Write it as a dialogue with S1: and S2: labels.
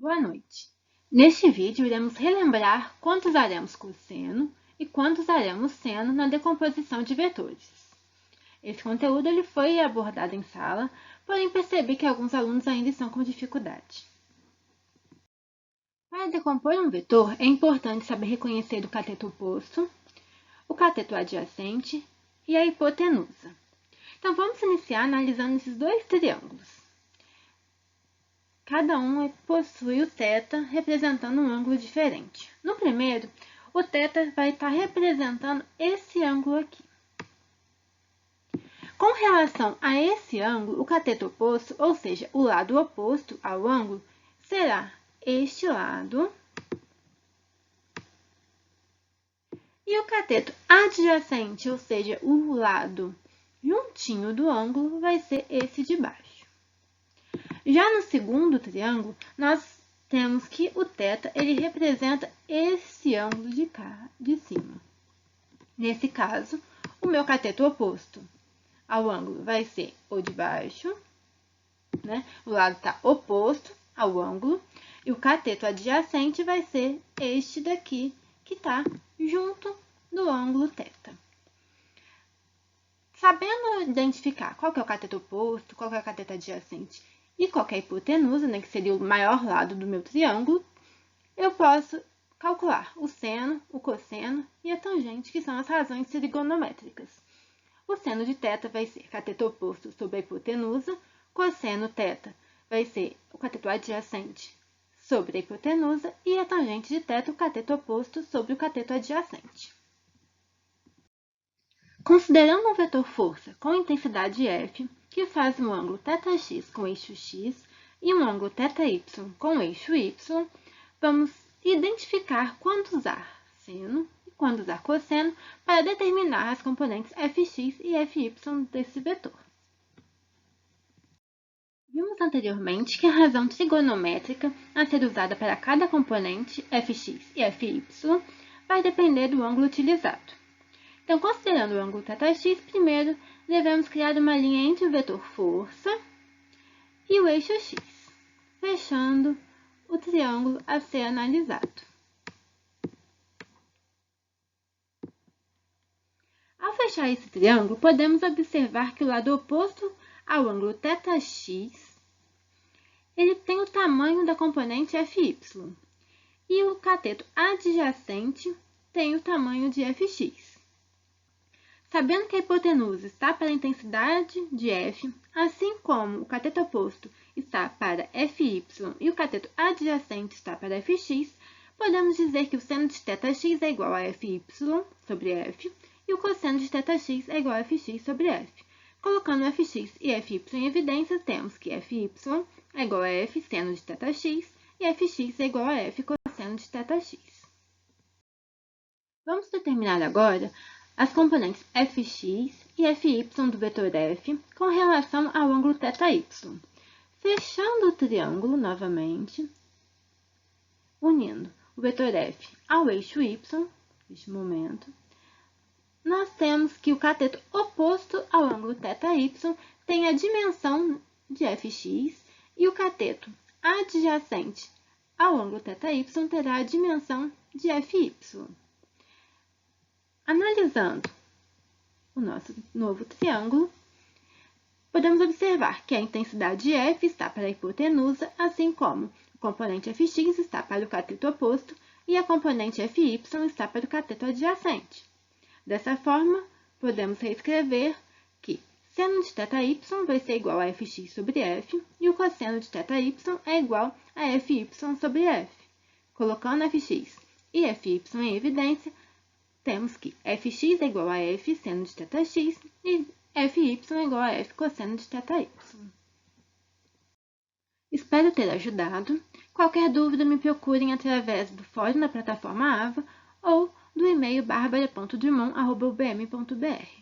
S1: Boa noite! Neste vídeo, iremos relembrar quanto usaremos cosseno e quanto usaremos seno na decomposição de vetores. Esse conteúdo foi abordado em sala, porém percebi que alguns alunos ainda estão com dificuldade. Para decompor um vetor, é importante saber reconhecer o cateto oposto, o cateto adjacente e a hipotenusa. Então, vamos iniciar analisando esses dois triângulos. Cada um possui o θ representando um ângulo diferente. No primeiro, o θ vai estar representando esse ângulo aqui. Com relação a esse ângulo, o cateto oposto, ou seja, o lado oposto ao ângulo, será este lado. E o cateto adjacente, ou seja, o lado juntinho do ângulo, vai ser esse de baixo. Já no segundo triângulo, nós temos que o θ ele representa esse ângulo de cá, de cima. Nesse caso, o meu cateto oposto ao ângulo vai ser o de baixo, né? O lado está oposto ao ângulo, e o cateto adjacente vai ser este daqui, que está junto do ângulo θ. Sabendo identificar qual que é o cateto oposto, qual que é o cateto adjacente e qual que é a hipotenusa, né, que seria o maior lado do meu triângulo, eu posso calcular o seno, o cosseno e a tangente, que são as razões trigonométricas. O seno de θ vai ser cateto oposto sobre a hipotenusa, cosseno θ vai ser o cateto adjacente sobre a hipotenusa e a tangente de θ, o cateto oposto sobre o cateto adjacente. Considerando um vetor força com intensidade F, que faz um ângulo θx com eixo x e um ângulo θy com eixo y, vamos identificar quando usar seno e quando usar cosseno para determinar as componentes fx e fy desse vetor. Vimos anteriormente que a razão trigonométrica a ser usada para cada componente fx e fy vai depender do ângulo utilizado. Então, considerando o ângulo θx, primeiro devemos criar uma linha entre o vetor força e o eixo x, fechando o triângulo a ser analisado. Ao fechar esse triângulo, podemos observar que o lado oposto ao ângulo θx, ele tem o tamanho da componente fy, e o cateto adjacente tem o tamanho de fx. Sabendo que a hipotenusa está para a intensidade de F, assim como o cateto oposto está para Fy e o cateto adjacente está para Fx, podemos dizer que o seno de θx é igual a Fy sobre F e o cosseno de θx é igual a Fx sobre F. Colocando Fx e Fy em evidência, temos que Fy é igual a F seno de θx e Fx é igual a F cosseno de θx. Vamos determinar agora as componentes fx e fy do vetor f com relação ao ângulo θy. Fechando o triângulo novamente, unindo o vetor f ao eixo y, neste momento, nós temos que o cateto oposto ao ângulo θy tem a dimensão de fx e o cateto adjacente ao ângulo θy terá a dimensão de fy. Analisando o nosso novo triângulo, podemos observar que a intensidade F está para a hipotenusa, assim como o componente Fx está para o cateto oposto e a componente Fy está para o cateto adjacente. Dessa forma, podemos reescrever que seno de θy vai ser igual a Fx sobre F e o cosseno de θy é igual a Fy sobre F. Colocando Fx e Fy em evidência, temos que Fx é igual a F seno de θx e Fy é igual a F cosseno de θy. Espero ter ajudado. Qualquer dúvida, me procurem através do fórum da plataforma AVA ou do e-mail barbara.dumont@ubm.br.